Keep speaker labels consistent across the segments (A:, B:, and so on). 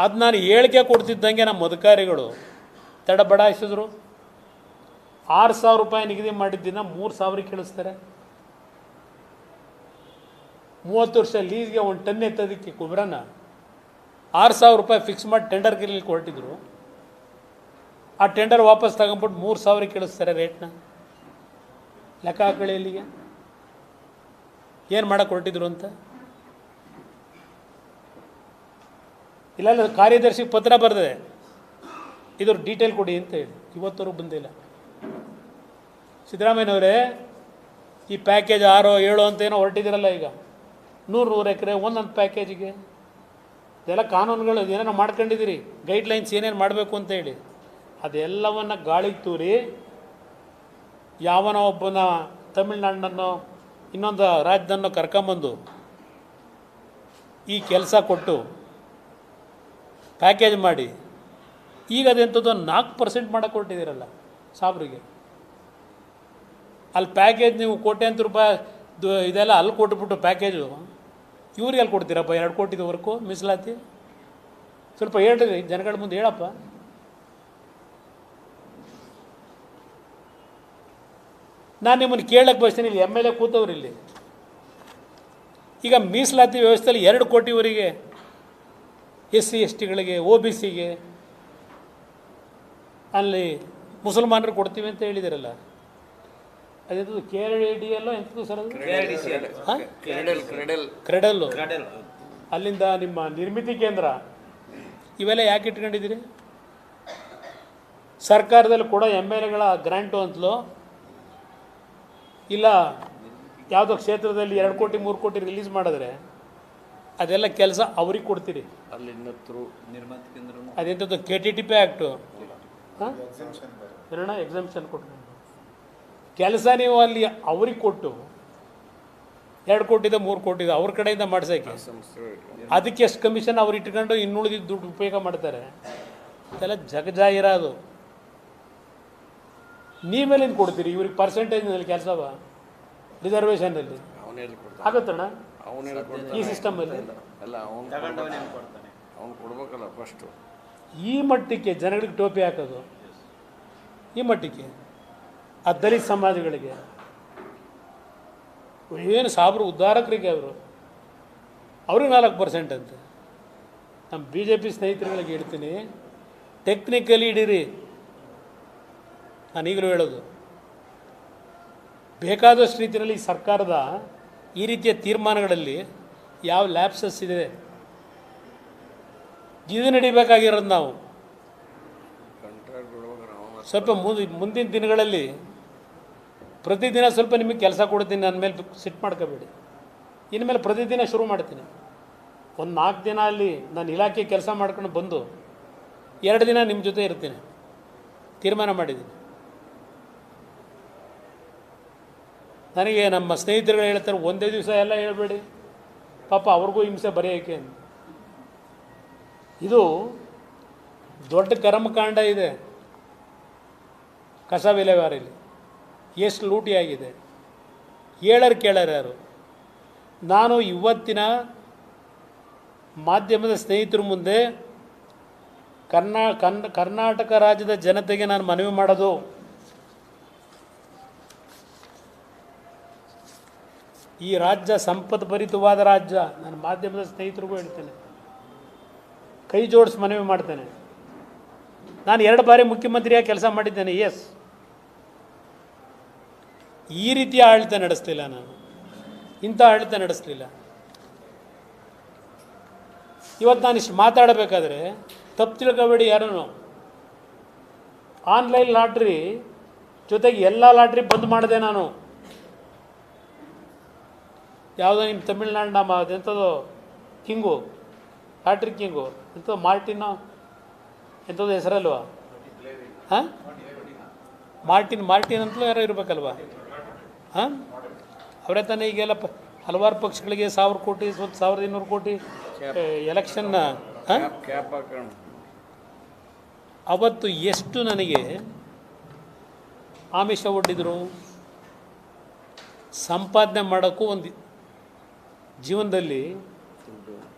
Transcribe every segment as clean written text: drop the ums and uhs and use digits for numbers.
A: ಅದು ನಾನು ಹೇಳಿಕೆ ಕೊಡ್ತಿದ್ದಂಗೆ ನಮ್ಮ ಅಧಿಕಾರಿಗಳು ತಡ ಬಡಾಯಿಸಿದ್ರು. 6,000 ರೂಪಾಯಿ ನಿಗದಿ ಮಾಡಿದ್ದನ್ನು 3,000ಕ್ಕೆ ಇಳಿಸ್ತಾರೆ. 30 ವರ್ಷ ಲೀಸ್ಗೆ 1 ಟನ್ ಎತ್ತೋದಕ್ಕೆ ಗೊಬ್ಬರನ 6,000 ರೂಪಾಯಿ ಫಿಕ್ಸ್ ಮಾಡಿ ಟೆಂಡರ್ ಗಿರಲಿಕ್ಕೆ ಹೊರಟಿದ್ರು. ಆ ಟೆಂಡರ್ ವಾಪಸ್ ತಗೊಂಬಿಟ್ಟು 3,000ಕ್ಕೆ ಇಳಿಸ್ತಾರೆ ರೇಟ್ನ. ಲೆಕ್ಕ ಹಾಕೊಳ್ಳಿ ಇಲ್ಲಿಗೆ ಏನು ಮಾಡೋಕ್ಕೆ ಹೊರಟಿದ್ರು ಅಂತ. ಇಲ್ಲ ಕಾರ್ಯದರ್ಶಿಗೆ ಪತ್ರ ಬರೆದಿದೆ, ಇದ್ರ ಡೀಟೇಲ್ ಕೊಡಿ ಅಂತ ಹೇಳಿ. ಇವತ್ತವರೆಗೂ ಬಂದಿಲ್ಲ. ಸಿದ್ದರಾಮಯ್ಯನವರೇ, ಈ ಪ್ಯಾಕೇಜ್ 6, 7 ಅಂತ ಏನೋ ಹೊರಟಿದ್ದೀರಲ್ಲ ಈಗ, 100 ಎಕರೆ ಒಂದೊಂದು ಪ್ಯಾಕೇಜಿಗೆ. ಇದೆಲ್ಲ ಕಾನೂನುಗಳು ಏನೇನೋ ಮಾಡ್ಕೊಂಡಿದ್ದೀರಿ, ಗೈಡ್ಲೈನ್ಸ್ ಏನೇನು ಮಾಡಬೇಕು ಅಂತ ಹೇಳಿ. ಅದೆಲ್ಲವನ್ನು ಗಾಳಿಗೆ ತೂರಿ ಯಾವನೋ ಒಬ್ಬನ ತಮಿಳ್ನಾಡನ್ನೋ ಇನ್ನೊಂದು ರಾಜ್ಯದನ್ನೋ ಕರ್ಕೊಂಬಂದು ಈ ಕೆಲಸ ಕೊಟ್ಟು ಪ್ಯಾಕೇಜ್ ಮಾಡಿ ಈಗ ಅದೆಂಥದ್ದು 4% ಮಾಡೋಕ್ಕೆ ಹೊರಟಿದ್ದೀರಲ್ಲ ಸಾಬ್ರಿಗೆ. ಅಲ್ಲಿ ಪ್ಯಾಕೇಜ್ ನೀವು ಕೋಟ್ಯಾಂತರ ರೂಪಾಯಿ ಇದೆಲ್ಲ ಅಲ್ಲಿ ಕೊಟ್ಬಿಟ್ಟು ಪ್ಯಾಕೇಜು ಇವ್ರಿಗೆ ಅಲ್ಲಿ ಕೊಡ್ತೀರಪ್ಪ 2 ಕೋಟಿದವರೆಗೂ ಮೀಸಲಾತಿ. ಸ್ವಲ್ಪ ಹೇಳ್ರಿ ಜನಗಳ ಮುಂದೆ ಹೇಳಪ್ಪ. ನಾನು ನಿಮ್ಮನ್ನು ಕೇಳಕ್ಕೆ ಬಯಸ್ತೀನಿ, ಇಲ್ಲಿ MLA ಕೂತವ್ರು ಇಲ್ಲಿ. ಈಗ ಮೀಸಲಾತಿ ವ್ಯವಸ್ಥೆಯಲ್ಲಿ 2 ಕೋಟಿವರೆಗೆ SC STಗಳಿಗೆ OBCಗೆ ಅಲ್ಲಿ ಮುಸಲ್ಮಾನರು ಕೊಡ್ತೀವಿ ಅಂತ ಹೇಳಿದಿರಲ್ಲ. ಅದೇಂಥದ್ದು KRDL ಎಂಥದ್ದು ಸರ್ ಅದು? ಕ್ರೆಡಲ್ಲು. ಅಲ್ಲಿಂದ ನಿಮ್ಮ ನಿರ್ಮಿತಿ ಕೇಂದ್ರ ಇವೆಲ್ಲ ಯಾಕೆ ಇಟ್ಕೊಂಡಿದ್ದೀರಿ? ಸರ್ಕಾರದಲ್ಲಿ ಕೂಡ MLAಗಳ ಗ್ರ್ಯಾಂಟು ಅಂತಲೋ ಇಲ್ಲ ಯಾವುದೋ ಕ್ಷೇತ್ರದಲ್ಲಿ 2 ಕೋಟಿ 3 ಕೋಟಿ ರಿಲೀಸ್ ಮಾಡಿದ್ರೆ ಅದೆಲ್ಲ ಕೆಲಸ ಅವ್ರಿಗೆ ಕೊಡ್ತೀರಿ.
B: ಅಲ್ಲಿ ನಿರ್ಮಾತಿ ಕೇಂದ್ರ
A: ಅದೆಂಥದ್ದು KTTP ಆ್ಯಕ್ಟು ಎಕ್ಸಂಪ್ಷನ್ ಕೊಟ್ಟು ಕೆಲಸ ನೀವು ಅಲ್ಲಿ ಅವ್ರಿಗೆ ಕೊಟ್ಟು 2 ಕೋಟಿದ 3 ಕೋಟಿದ ಅವ್ರ ಕಡೆಯಿಂದ ಮಾಡ್ಸೋಕ್ಕೆ ಅದಕ್ಕೆ ಎಷ್ಟು ಕಮಿಷನ್ ಅವ್ರು ಇಟ್ಕೊಂಡು ಇನ್ನುಳಿದಿದ್ದು ದುಡ್ಡು ಉಪಯೋಗ ಮಾಡ್ತಾರೆ. ಅದೆಲ್ಲ ಜಗಜಾಹಿರಾದು. ನೀವೇಲೇನು ಕೊಡ್ತೀರಿ ಇವ್ರಿಗೆ? ಪರ್ಸೆಂಟೇಜ್ನಲ್ಲಿ ಕೆಲಸವ ರಿಸರ್ವೇಷನಲ್ಲಿ ಆಗುತ್ತಣ್ಣ ಈ ಸಿಸ್ಟಮಲ್ಲಿ? ಈ ಮಟ್ಟಕ್ಕೆ ಜನಗಳಿಗೆ ಟೋಪಿ ಹಾಕೋದು, ಈ ಮಟ್ಟಕ್ಕೆ ಆ ದಲಿತ ಸಮಾಜಗಳಿಗೆ ಏನು ಸಾಬ್ರು ಉದ್ಧಾರಕರಿಗೆ ಅವ್ರಿಗೆ 4% ಅಂತೆ. ನಮ್ಮ BJP ಸ್ನೇಹಿತರುಗಳಿಗೆ ಹೇಳ್ತೀನಿ, ಟೆಕ್ನಿಕಲಿ ಹಿಡೀರಿ. ನಾನು ಈಗಲೂ ಹೇಳೋದು, ಬೇಕಾದಷ್ಟು ರೀತಿಯಲ್ಲಿ ಸರ್ಕಾರದ ಈ ರೀತಿಯ ತೀರ್ಮಾನಗಳಲ್ಲಿ ಯಾವ ಲ್ಯಾಪ್ಸಸ್ ಇದೆ ಇದು ನಡಿಬೇಕಾಗಿರೋದು. ನಾವು ಸ್ವಲ್ಪ ಮುಂದಿನ ದಿನಗಳಲ್ಲಿ ಪ್ರತಿದಿನ ಸ್ವಲ್ಪ ನಿಮಗೆ ಕೆಲಸ ಕೊಡ್ತೀನಿ, ನನ್ನ ಮೇಲೆ ಸಿಟ್ಟು ಮಾಡ್ಕೋಬೇಡಿ. ಇನ್ಮೇಲೆ ಪ್ರತಿದಿನ ಶುರು ಮಾಡ್ತೀನಿ. ಒಂದು 4 ದಿನ ಅಲ್ಲಿ ನಾನು ಇಲಾಖೆ ಕೆಲಸ ಮಾಡ್ಕೊಂಡು ಬಂದು 2 ದಿನ ನಿಮ್ಮ ಜೊತೆ ಇರ್ತೀನಿ. ತೀರ್ಮಾನ ಮಾಡಿದ್ದೀನಿ. ನನಗೆ ನಮ್ಮ ಸ್ನೇಹಿತರುಗಳು ಹೇಳ್ತಾರೆ, ಒಂದೇ ದಿವಸ ಎಲ್ಲ ಹೇಳ್ಬೇಡಿ, ಪಾಪ ಅವ್ರಿಗೂ ಹಿಂಸೆ ಬರೆಯೋಕ್ಕೆ. ಇದು ದೊಡ್ಡ ಕರ್ಮಕಾಂಡ ಇದೆ. ಕಸ ವಿಲೇವಾರಿಲಿ ಎಷ್ಟು ಲೂಟಿಯಾಗಿದೆ, ಹೇಳರು ಕೇಳರು ಯಾರು? ನಾನು ಇವತ್ತಿನ ಮಾಧ್ಯಮದ ಸ್ನೇಹಿತರ ಮುಂದೆ ಕರ್ನಾಟಕ ರಾಜ್ಯದ ಜನತೆಗೆ ನಾನು ಮನವಿ ಮಾಡೋದು, ಈ ರಾಜ್ಯ ಸಂಪದ್ಭರಿತವಾದ ರಾಜ್ಯ. ನಾನು ಮಾಧ್ಯಮದ ಸ್ನೇಹಿತರಿಗೂ ಹೇಳ್ತೇನೆ, ಕೈ ಜೋಡಿಸಿ ಮನವಿ ಮಾಡ್ತೇನೆ. ನಾನು 2 ಬಾರಿ ಮುಖ್ಯಮಂತ್ರಿಯಾಗಿ ಕೆಲಸ ಮಾಡಿದ್ದೇನೆ. ಎಸ್, ಈ ರೀತಿಯ ಆಡಳಿತ ನಡೆಸಲಿಲ್ಲ ನಾನು, ಇಂಥ ಆಡಳಿತ ನಡೆಸಲಿಲ್ಲ. ಇವತ್ತು ನಾನು ಇಷ್ಟು ಮಾತಾಡಬೇಕಾದ್ರೆ ತಪ್ಪು ತಿಳ್ಕೊಬೇಡಿ ಯಾರೂ. ಆನ್ಲೈನ್ ಲಾಟ್ರಿ ಜೊತೆಗೆ ಎಲ್ಲ ಲಾಟ್ರಿ ಬಂದ್ ಮಾಡಿದೆ ನಾನು. ಯಾವುದೋ ನಿಮ್ಮ ತಮಿಳ್ನಾಡು ನಮ್ಮ ಅದೆಂಥದ್ದು ಕಿಂಗು, ಲಾಟ್ರಿ ಕಿಂಗು ಎಂಥದ್ದು ಮಾರ್ಟಿನೋ ಎಂಥದ್ದು ಹೆಸರಲ್ವಾ? ಹಾಂ, ಮಾರ್ಟಿನ್ ಅಂತಲೂ ಯಾರೋ ಇರಬೇಕಲ್ವ? ಹಾಂ, ಅವರೇ ತಾನೇ ಈಗೆಲ್ಲ ಹಲವಾರು ಪಕ್ಷಗಳಿಗೆ 1,000 ಕೋಟಿ 1,200 ಕೋಟಿ ಎಲೆಕ್ಷನ್ನ ಅವತ್ತು ಎಷ್ಟು ನನಗೆ ಆಮಿಷ ಒಡ್ಡಿದ್ರು. ಸಂಪಾದನೆ ಮಾಡೋಕ್ಕೂ ಒಂದು ಜೀವನದಲ್ಲಿ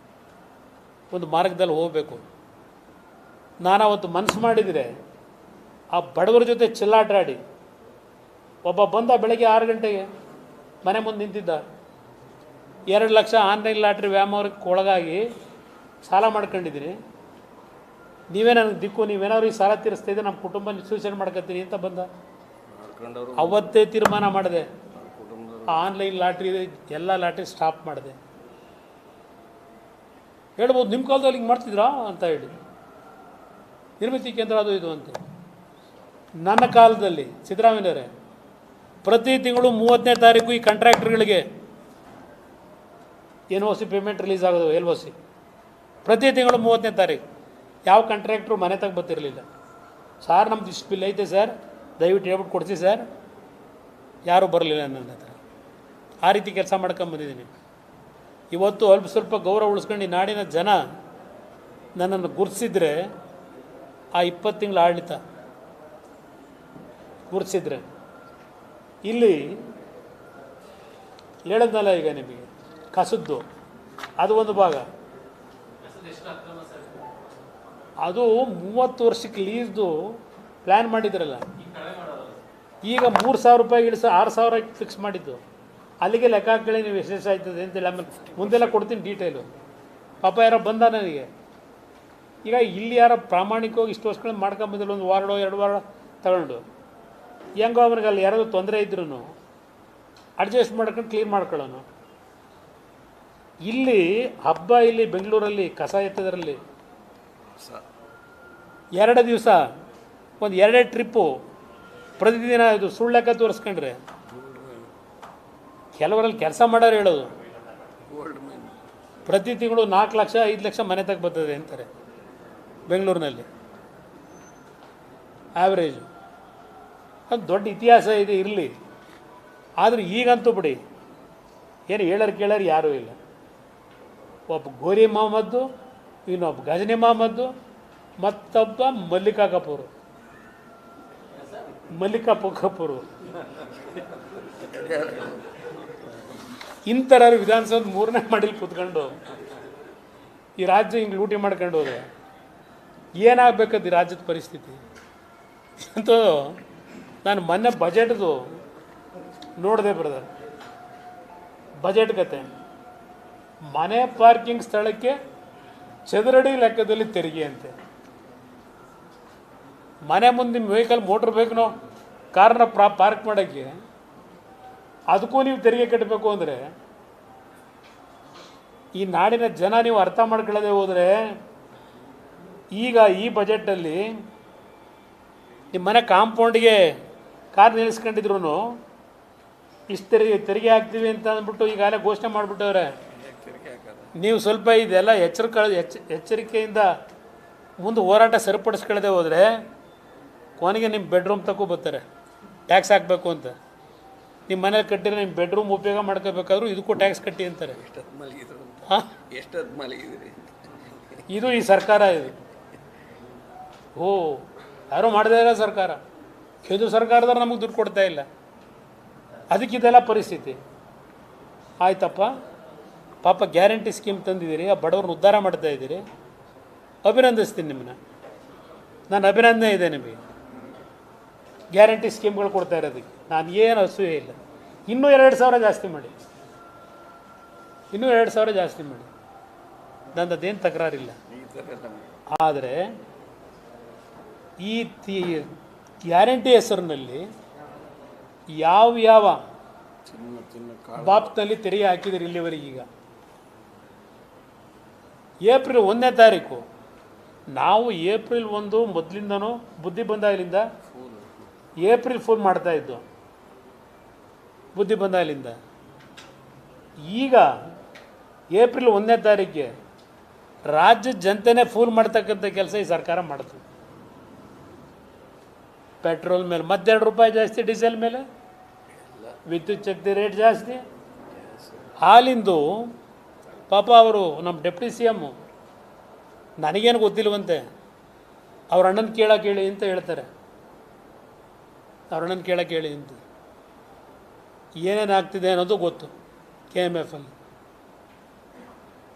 A: ಒಂದು ಮಾರ್ಗದಲ್ಲಿ ಹೋಗಬೇಕು. ನಾನು ಅವತ್ತು ಮನಸ್ಸು ಮಾಡಿದರೆ ಆ ಬಡವರ ಜೊತೆ ಚೆಲ್ಲಾಟ ಆಡಿ ಒಬ್ಬ ಬಂದ ಬೆಳಗ್ಗೆ 6 ಗಂಟೆಗೆ ಮನೆ ಮುಂದೆ ನಿಂತಿದ್ದ, 2 ಲಕ್ಷ ಆನ್ಲೈನ್ ಲಾಟ್ರಿ ವ್ಯಾಮೋಹಕ್ಕೆ ಒಳಗಾಗಿ ಸಾಲ ಮಾಡ್ಕೊಂಡಿದ್ದೀನಿ, ನೀವೇ ನನಗೆ ದಿಕ್ಕು, ನೀವೇನಾದ್ರು ಈ ಸಾಲ ತೀರಿಸ್ತಾ ಇದ್ದರೆ ನಮ್ಮ ಕುಟುಂಬ ಸೂಸೈಡ್ ಮಾಡ್ಕೊತೀನಿ ಅಂತ ಬಂದ. ಅವತ್ತೇ ತೀರ್ಮಾನ ಮಾಡಿದೆ, ಆನ್ಲೈನ್ ಲಾಟ್ರಿ ಎಲ್ಲ ಲಾಟ್ರಿ ಸ್ಟಾಪ್ ಮಾಡಿದೆ. ಹೇಳ್ಬೋದು ನಿಮ್ಮ ಕಾಲದಲ್ಲಿ ಹಿಂಗೆ ಮಾಡ್ತಿದ್ರಾ ಅಂತ ಹೇಳಿ, ನಿರ್ಮಿತಿ ಕೇಂದ್ರ ಅದು ಇದು ಅಂತ. ನನ್ನ ಕಾಲದಲ್ಲಿ ಸಿದ್ದರಾಮಯ್ಯರೇ ಪ್ರತಿ ತಿಂಗಳು 30ನೇ ತಾರೀಕು ಈ ಕಾಂಟ್ರಾಕ್ಟರ್ಗಳಿಗೆ NOC ಪೇಮೆಂಟ್ ರಿಲೀಸ್ ಆಗೋದು, LOC ಪ್ರತಿ ತಿಂಗಳು 30ನೇ ತಾರೀಕು. ಯಾವ ಕಾಂಟ್ರಾಕ್ಟ್ರು ಮನೆ ತಗ ಬರ್ತಿರಲಿಲ್ಲ. ಸಾರ್ ನಮ್ದು ಇಷ್ಟು ಬಿಲ್ ಐತೆ ಸರ್, ದಯವಿಟ್ಟು ಹೇಳ್ಬಿಟ್ಟು ಕೊಡ್ತೀವಿ ಸರ್, ಯಾರೂ ಬರಲಿಲ್ಲ ನನ್ನ ಹತ್ರ. ಆ ರೀತಿ ಕೆಲಸ ಮಾಡ್ಕೊಂಬಂದಿದ್ದೀನಿ. ಇವತ್ತು ಅಲ್ಪ ಸ್ವಲ್ಪ ಗೌರವ ಉಳಿಸ್ಕೊಂಡು ಈ ನಾಡಿನ ಜನ ನನ್ನನ್ನು ಗುರುತಿಸಿದ್ರೆ, ಆ 20 ತಿಂಗಳ ಆಡಳಿತ ಗುರುತಿಸಿದ್ರೆ, ಇಲ್ಲಿ ಹೇಳಿದ್ನಲ್ಲ ಈಗ ನಿಮಗೆ ಕಸದ್ದು ಅದು ಒಂದು ಭಾಗ, ಅದು 30 ವರ್ಷಕ್ಕೆ ಲೀಸ್ದು ಪ್ಲ್ಯಾನ್ ಮಾಡಿದ್ರಲ್ಲ, ಈಗ 3,000 ರೂಪಾಯಿ ಇಳಿಸ 6,000 ಫಿಕ್ಸ್ ಮಾಡಿದ್ದು. ಅಲ್ಲಿಗೆ ಲೆಕ್ಕ ಹಾಕಿ ನೀವು ಎಷ್ಟು ಆಯ್ತದೆ ಅಂತೇಳಿ ಆಮೇಲೆ ಮುಂದೆಲ್ಲ ಕೊಡ್ತೀನಿ ಡೀಟೇಲು. ಪಾಪ ಯಾರೋ ಬಂದ ನನಗೆ, ಈಗ ಇಲ್ಲಿ ಯಾರೋ ಪ್ರಾಮಾಣಿಕವಾಗಿ ಇಷ್ಟು ವರ್ಷಗಳು ಮಾಡ್ಕೊಂಬಂದಿಲ್ಲ, ಒಂದು ವಾರಡೋ 2 ವಾರ ತಗೊಂಡು ಹೆಂಗೋ ಅವನಿಗೆ ಅಲ್ಲಿ ಯಾರಾದರೂ ತೊಂದರೆ ಇದ್ರೂ ಅಡ್ಜಸ್ಟ್ ಮಾಡ್ಕೊಂಡು ಕ್ಲೀನ್ ಮಾಡ್ಕೊಳ್ಳೋನು. ಇಲ್ಲಿ ಹಬ್ಬ, ಇಲ್ಲಿ ಬೆಂಗಳೂರಲ್ಲಿ ಕಸ ಎತ್ತದರಲ್ಲಿ 2 ದಿವಸ ಒಂದು 2 ಟ್ರಿಪ್ಪು ಪ್ರತಿದಿನ ಇದು ಸುಳ್ಳು ಲೆಕ್ಕ ತೋರಿಸ್ಕೊಂಡ್ರೆ, ಕೆಲವರಲ್ಲಿ ಕೆಲಸ ಮಾಡೋರು ಹೇಳೋದು ಪ್ರತಿ ತಿಂಗಳು 4 ಲಕ್ಷ 5 ಲಕ್ಷ ಮನೆ ತಗ ಬರ್ತದೆ ಅಂತಾರೆ ಬೆಂಗಳೂರಿನಲ್ಲಿ ಆ್ಯಾವ್ರೇಜು. ಅದು ದೊಡ್ಡ ಇತಿಹಾಸ ಇದೆ ಇರಲಿ, ಆದರೆ ಈಗಂತೂ ಬಿಡಿ ಏನು ಹೇಳೋರು ಕೇಳೋರು ಯಾರೂ ಇಲ್ಲ. ಒಬ್ಬ ಗೋರಿ ಮೊಹಮ್ಮದ್ದು, ಇನ್ನೊಬ್ಬ ಗಜನಿ ಮೊಹಮ್ಮದ್ದು, ಮತ್ತೊಬ್ಬ ಮಲ್ಲಿಕಾ ಕಪೂರು ಇಂಥರರು ವಿಧಾನಸೌಧ 3ನೇ ಮಾಡಿಲಿ ಕೂತ್ಕೊಂಡು ಈ ರಾಜ್ಯ ಹಿಂಗೆ ಲೂಟಿ ಮಾಡ್ಕೊಂಡು ಹೋದ್ರೆ ಏನಾಗಬೇಕದು ಈ ರಾಜ್ಯದ ಪರಿಸ್ಥಿತಿ ಅಂತ. ನಾನು ಮೊನ್ನೆ ಬಜೆಟ್ದು ನೋಡಿದೆ ಬ್ರದರ್, ಬಜೆಟ್ ಕತೆ, ಮನೆ ಪಾರ್ಕಿಂಗ್ ಸ್ಥಳಕ್ಕೆ ಚದರಡಿ ಲೆಕ್ಕದಲ್ಲಿ ತೆರಿಗೆ ಅಂತೆ. ಮನೆ ಮುಂದೆ ನಿಮ್ಮ ವೆಹಿಕಲ್ ಮೋಟ್ರ್ ಬೇಕು ಕಾರ್ನ ಪಾರ್ಕ್ ಮಾಡೋಕ್ಕೆ, ಅದಕ್ಕೂ ನೀವು ತೆರಿಗೆ ಕಟ್ಟಬೇಕು ಅಂದರೆ ಈ ನಾಡಿನ ಜನ ನೀವು ಅರ್ಥ ಮಾಡ್ಕೊಳ್ಳದೆ ಹೋದರೆ, ಈಗ ಈ ಬಜೆಟಲ್ಲಿ ನಿಮ್ಮ ಮನೆ ಕಾಂಪೌಂಡಿಗೆ ಕಾರ್ ನಿಲ್ಲಿಸ್ಕೊಂಡಿದ್ರು ಇಷ್ಟು ತೆರಿಗೆ ಹಾಕ್ತೀವಿ ಅಂತ ಅಂದ್ಬಿಟ್ಟು ಈಗಾಗಲೇ ಘೋಷಣೆ ಮಾಡಿಬಿಟ್ಟವ್ರೆ. ನೀವು ಸ್ವಲ್ಪ ಇದೆಲ್ಲ ಎಚ್ಚರಿಕೆಯಿಂದ ಮುಂದೆ ಹೋರಾಟ ಸರಿಪಡಿಸ್ಕೊಳ್ಳದೆ ಹೋದರೆ ಕೊನೆಗೆ ನಿಮ್ಮ ಬೆಡ್ರೂಮ್ ತಕ್ಕೂ ಬರ್ತಾರೆ ಟ್ಯಾಕ್ಸ್ ಹಾಕಬೇಕು ಅಂತ. ನಿಮ್ಮ ಮನೇಲಿ ಕಟ್ಟಿರೋ ನಿಮ್ಮ ಬೆಡ್ರೂಮ್ ಉಪಯೋಗ ಮಾಡ್ಕೋಬೇಕಾದ್ರೂ ಇದಕ್ಕೂ ಟ್ಯಾಕ್ಸ್ ಕಟ್ಟಿ ಅಂತಾರೆ. ಹಾಂ, ಇದು ಈ ಸರ್ಕಾರ ಇದು. ಯಾರೂ ಮಾಡದೇ ಇರೋ ಸರ್ಕಾರ, ಕೇಂದ್ರ ಸರ್ಕಾರದವ್ರು ನಮಗೆ ದುಡ್ಡು ಕೊಡ್ತಾ ಇಲ್ಲ, ಅದಕ್ಕಿದೆಲ್ಲ ಪರಿಸ್ಥಿತಿ. ಆಯ್ತಪ್ಪ, ಪಾಪ ಗ್ಯಾರಂಟಿ ಸ್ಕೀಮ್ ತಂದಿದ್ದೀರಿ, ಆ ಬಡವ್ರನ್ನ ಉದ್ಧಾರ ಮಾಡ್ತಾಯಿದ್ದೀರಿ, ಅಭಿನಂದಿಸ್ತೀನಿ ನಿಮ್ಮನ್ನ. ನಾನು ಅಭಿನಂದನೆ ಇದೆ ನಿಮಗೆ ಗ್ಯಾರಂಟಿ ಸ್ಕೀಮ್ಗಳು ಕೊಡ್ತಾ ಇರೋದಕ್ಕೆ. ನಾನು ಏನು ಅಸೂಯೆ ಇಲ್ಲ. ಇನ್ನೂ 2,000 ಜಾಸ್ತಿ ಮಾಡಿ, ಇನ್ನೂ 2,000 ಜಾಸ್ತಿ ಮಾಡಿ, ನನ್ನದೇನು ತಕರಾರಿಲ್ಲ. ಆದರೆ ಈ ಗ್ಯಾರಂಟಿ ಹೆಸರಿನಲ್ಲಿ ಯಾವ ಬಾಪ್ನಲ್ಲಿ ತೆರಿಗೆ ಹಾಕಿದರೆ ಇಲ್ಲಿವರೆಗೀಗ ಏಪ್ರಿಲ್ 1ನೇ ತಾರೀಕು, ನಾವು ಏಪ್ರಿಲ್ 1 ಮೊದಲಿಂದನೂ ಬುದ್ಧಿ ಬಂದಾಗಲಿಂದ ಏಪ್ರಿಲ್ ಫೂಲ್ ಮಾಡ್ತಾಯಿದ್ದು, ಬುದ್ಧಿ ಬಂದಾಗಲಿಂದ. ಈಗ ಏಪ್ರಿಲ್ 1ನೇ ತಾರೀಕಿಗೆ ರಾಜ್ಯದ ಜನತೆನೇ ಫೂಲ್ ಮಾಡ್ತಕ್ಕಂಥ ಕೆಲಸ ಈ ಸರ್ಕಾರ ಮಾಡ್ತದೆ. ಪೆಟ್ರೋಲ್ ಮೇಲೆ ಮತ್ತೆ 2 ರೂಪಾಯಿ ಜಾಸ್ತಿ, ಡೀಸೆಲ್ ಮೇಲೆ, ವಿದ್ಯುತ್ ಶಕ್ತಿ ರೇಟ್ ಜಾಸ್ತಿ, ಹಾಲಿಂದು ಪಾಪ ಅವರು ನಮ್ಮ ಡೆಪ್ಟಿ CM ನನಗೇನು ಗೊತ್ತಿಲ್ವಂತೆ, ಅವ್ರ ಅಣ್ಣನ ಕೇಳಿ ಅಂತ ಹೇಳ್ತಾರೆ. ಅವ್ರ ಅಣ್ಣನ ಕೇಳಿ ಅಂತ ಏನೇನು ಆಗ್ತಿದೆ ಅನ್ನೋದು ಗೊತ್ತು. KMFಲ್ಲಿ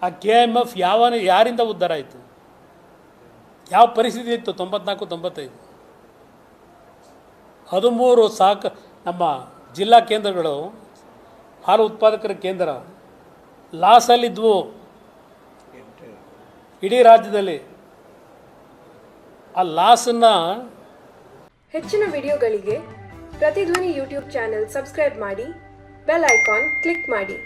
A: ಆ KMF ಯಾರಿಂದ ಉದ್ಧಾರ ಆಯಿತು? ಯಾವ ಪರಿಸ್ಥಿತಿ ಇತ್ತು 94-95. 13 ನಮ್ಮ ಜಿಲ್ಲಾ ಕೇಂದ್ರಗಳು ಹಾಲು ಉತ್ಪಾದಕರ ಕೇಂದ್ರ ಲಾಸಲ್ಲಿದ್ವು ಇಡೀ ರಾಜ್ಯದಲ್ಲಿ. ಆ ಲಾಸನ್ನು
C: ಹೆಚ್ಚಿನ ವಿಡಿಯೋಗಳಿಗೆ ಪ್ರತಿಧ್ವನಿ ಯೂಟ್ಯೂಬ್ ಚಾನೆಲ್ ಸಬ್ಸ್ಕ್ರೈಬ್ ಮಾಡಿ, ಬೆಲ್ ಐಕಾನ್ ಕ್ಲಿಕ್ ಮಾಡಿ.